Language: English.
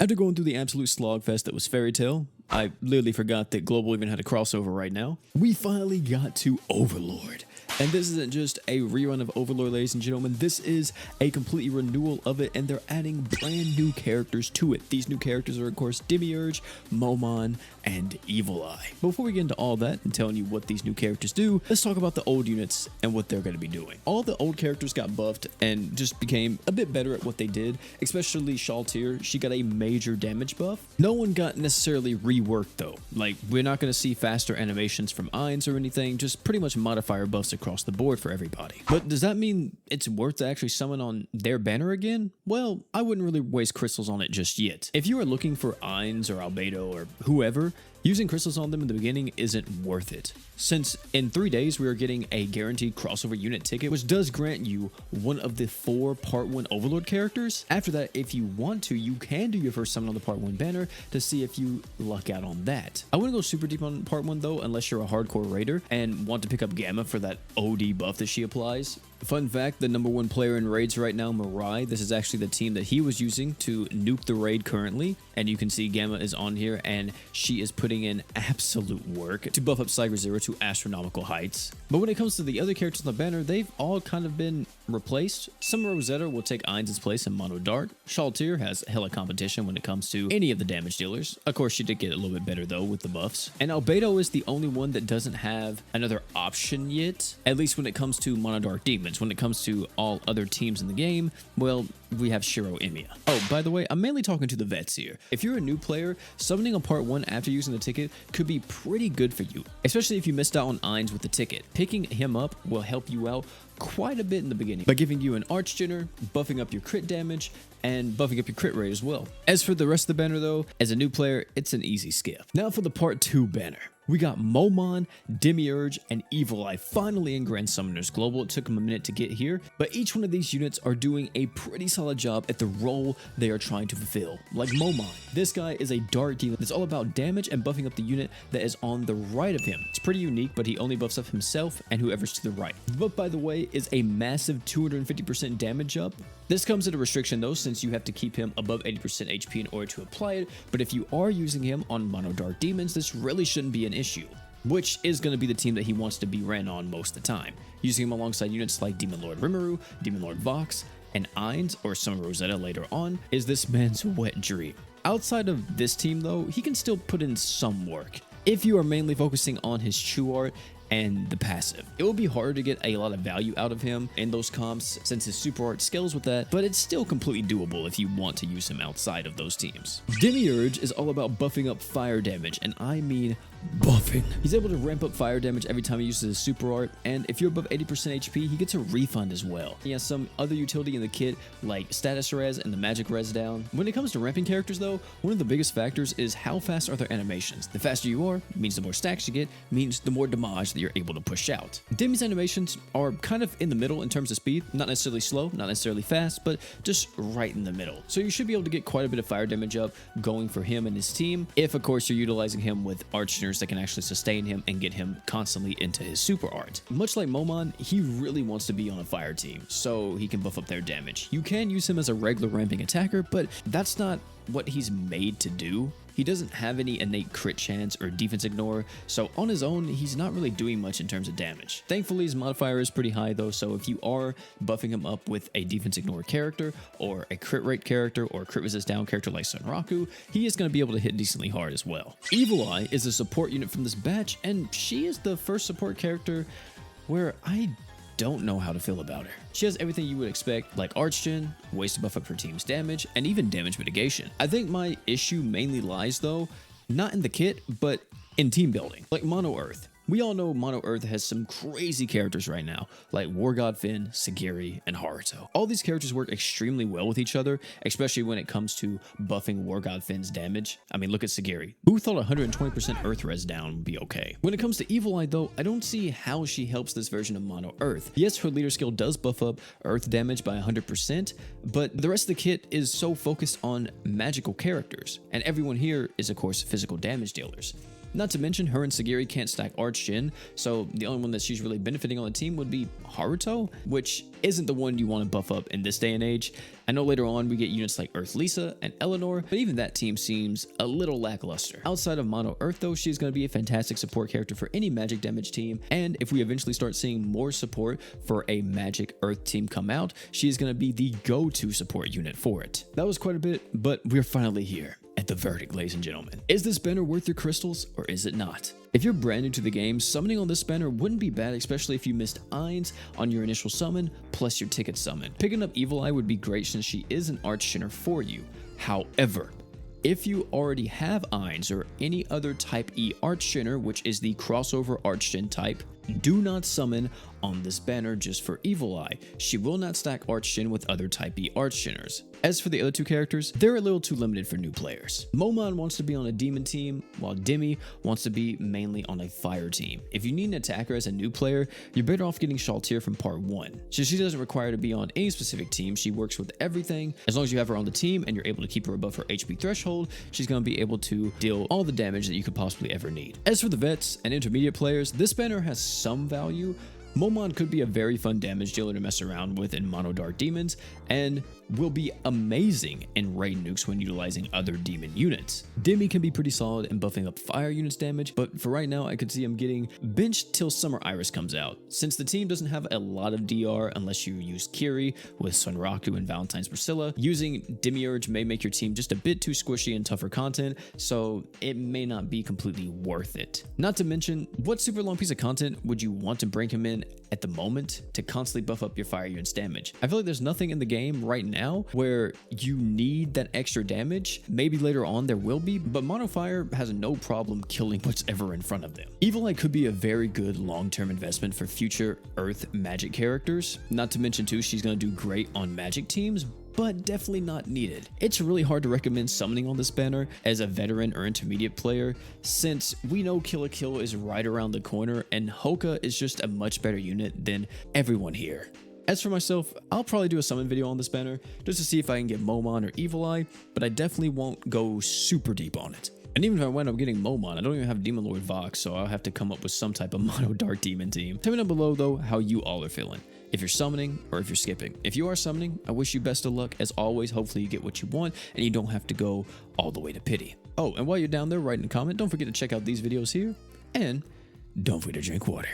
After going through the absolute slogfest that was Fairy Tail, I literally forgot that Global even had a crossover right now. We finally got to Overlord. And this isn't just a rerun of Overlord, ladies and gentlemen. This is a completely renewal of it, and they're adding brand new characters to it. These new characters are, of course, Demiurge, Momon, and Evil Eye. Before we get into all that and telling you what these new characters do, let's talk about the old units and what they're going to be doing. All the old characters got buffed and just became a bit better at what they did, especially Shaltir. She got a major damage buff. No one got necessarily reworked, though. Like, we're not going to see faster animations from Ainz or anything, just pretty much modifier buffs across the board for everybody. But does that mean it's worth to actually summon on their banner again? Well, I wouldn't really waste crystals on it just yet. If you are looking for Ainz or Albedo or whoever, using crystals on them in the beginning isn't worth it, since in 3 days we are getting a guaranteed crossover unit ticket, which does grant you one of the 4 Part 1 Overlord characters. After that, if you want to, you can do your first summon on the Part 1 banner to see if you luck out on that. I wouldn't go super deep on Part 1 though, unless you're a hardcore raider and want to pick up Gamma for that OD buff that she applies. Fun fact, the #1 player in raids right now, Mirai, this is actually the team that he was using to nuke the raid currently, and you can see Gamma is on here and she is putting in absolute work to buff up Cyber Zero to astronomical heights. But when it comes to the other characters on the banner, they've all kind of been replaced. Summer Rosetta will take Ainz's place in Mono Dark. Shaltir has hella competition when it comes to any of the damage dealers. Of course, she did get a little bit better though with the buffs. And Albedo is the only one that doesn't have another option yet, at least when it comes to Mono Dark Demons. When it comes to all other teams in the game, well, we have Shiro Emiya. Oh, by the way, I'm mainly talking to the vets here. If you're a new player, summoning on Part 1 after using the ticket could be pretty good for you, especially if you missed out on Ainz with the ticket. Picking him up will help you out quite a bit in the beginning by giving you an Archgener, buffing up your crit damage, and buffing up your crit rate as well. As for the rest of the banner though, as a new player, it's an easy skip. Now for the Part 2 banner. We got Momon, Demiurge, and Evil Eye finally in Grand Summoners Global. It took them a minute to get here, but each one of these units are doing a pretty solid job at the role they are trying to fulfill. Like Momon, this guy is a dark demon that's all about damage and buffing up the unit that is on the right of him. It's pretty unique, but he only buffs up himself and whoever's to the right. The buff, by the way, is a massive 250% damage up. This comes at a restriction though, since you have to keep him above 80% HP in order to apply it, but if you are using him on Mono Dark Demons, this really shouldn't be an issue, which is going to be the team that he wants to be ran on most of the time. Using him alongside units like Demon Lord Rimuru, Demon Lord Vox, and Ainz or Summer Rosetta later on is this man's wet dream. Outside of this team though, he can still put in some work if you are mainly focusing on his true art and the passive. It will be hard to get a lot of value out of him in those comps since his super art scales with that, but it's still completely doable if you want to use him outside of those teams. Demiurge is all about buffing up fire damage, and I mean buffing. He's able to ramp up fire damage every time he uses his super art, and if you're above 80% HP, he gets a refund as well. He has some other utility in the kit like status res and the magic res down. When it comes to ramping characters though, one of the biggest factors is how fast are their animations. The faster you are means the more stacks you get, means the more damage that you're able to push out. Demi's animations are kind of in the middle in terms of speed, not necessarily slow, not necessarily fast, but just right in the middle. So you should be able to get quite a bit of fire damage up going for him and his team, if of course you're utilizing him with Archgeners that can actually sustain him and get him constantly into his super art. Much like Momon, he really wants to be on a fire team, so he can buff up their damage. You can use him as a regular ramping attacker, but that's not what he's made to do. He doesn't have any innate crit chance or defense ignore, so on his own, he's not really doing much in terms of damage. Thankfully, his modifier is pretty high though, so if you are buffing him up with a defense ignore character, or a crit rate character, or a crit resist down character like Sunraku, he is going to be able to hit decently hard as well. Evil Eye is a support unit from this batch, and she is the first support character where I don't know how to feel about her. She has everything you would expect, like Archgen, ways to buff up her team's damage, and even damage mitigation. I think my issue mainly lies though, not in the kit, but in team building. Like Mono Earth. We all know Mono Earth has some crazy characters right now, like War God Finn, Sagiri, and Haruto. All these characters work extremely well with each other, especially when it comes to buffing War God Finn's damage. I mean, look at Sagiri. Who thought 120% Earth res down would be okay? When it comes to Evil Eye though, I don't see how she helps this version of Mono Earth. Yes, her leader skill does buff up Earth damage by 100%, but the rest of the kit is so focused on magical characters, and everyone here is of course physical damage dealers. Not to mention, her and Sagiri can't stack Arch-Jin, so the only one that she's really benefiting on the team would be Haruto, which isn't the one you want to buff up in this day and age. I know later on we get units like Earth Lisa and Eleanor, but even that team seems a little lackluster. Outside of Mono Earth though, she's going to be a fantastic support character for any magic damage team, and if we eventually start seeing more support for a magic Earth team come out, she's going to be the go-to support unit for it. That was quite a bit, but we're finally here at the verdict, ladies and gentlemen. Is this banner worth your crystals, or is it not? If you're brand new to the game, summoning on this banner wouldn't be bad, especially if you missed Ainz on your initial summon, plus your ticket summon. Picking up Evil Eye would be great since she is an Arch-Shinner for you. However, if you already have Ainz or any other type E Arch-Shinner, which is the crossover Arch-Shin type, do not summon on this banner just for Evil Eye. She will not stack Arch-Shin with other type E Arch-Shinners. As for the other two characters, they're a little too limited for new players. Momon wants to be on a demon team, while Demi wants to be mainly on a fire team. If you need an attacker as a new player, you're better off getting Shaltir from part 1. So she doesn't require to be on any specific team, she works with everything. As long as you have her on the team and you're able to keep her above her HP threshold, she's going to be able to deal all the damage that you could possibly ever need. As for the vets and intermediate players, this banner has some value. Momon could be a very fun damage dealer to mess around with in Mono Dark Demons, and will be amazing in raid nukes when utilizing other demon units. Demi can be pretty solid in buffing up fire units damage, but for right now I could see him getting benched till Summer Iris comes out. Since the team doesn't have a lot of DR unless you use Kiri with Sunraku and Valentine's Priscilla, using Demiurge may make your team just a bit too squishy and tougher content, so it may not be completely worth it. Not to mention, what super long piece of content would you want to bring him in at the moment to constantly buff up your fire units damage? I feel like there's nothing in the game right now where you need that extra damage. Maybe later on there will be, but Mono Fire has no problem killing whatever in front of them. Evil Eye could be a very good long-term investment for future Earth magic characters. Not to mention too, she's going to do great on magic teams, but definitely not needed. It's really hard to recommend summoning on this banner as a veteran or intermediate player, since we know Kill la Kill is right around the corner and Hoka is just a much better unit than everyone here. As for myself, I'll probably do a summon video on this banner just to see if I can get Momon or Evil Eye, but I definitely won't go super deep on it. And even if I wind up getting Momon, I don't even have Demon Lord Vox, so I'll have to come up with some type of Mono Dark Demon team. Tell me down below though how you all are feeling, if you're summoning or if you're skipping. If you are summoning, I wish you best of luck as always. Hopefully you get what you want and you don't have to go all the way to pity. Oh, and while you're down there writing a comment, don't forget to check out these videos here, and don't forget to drink water.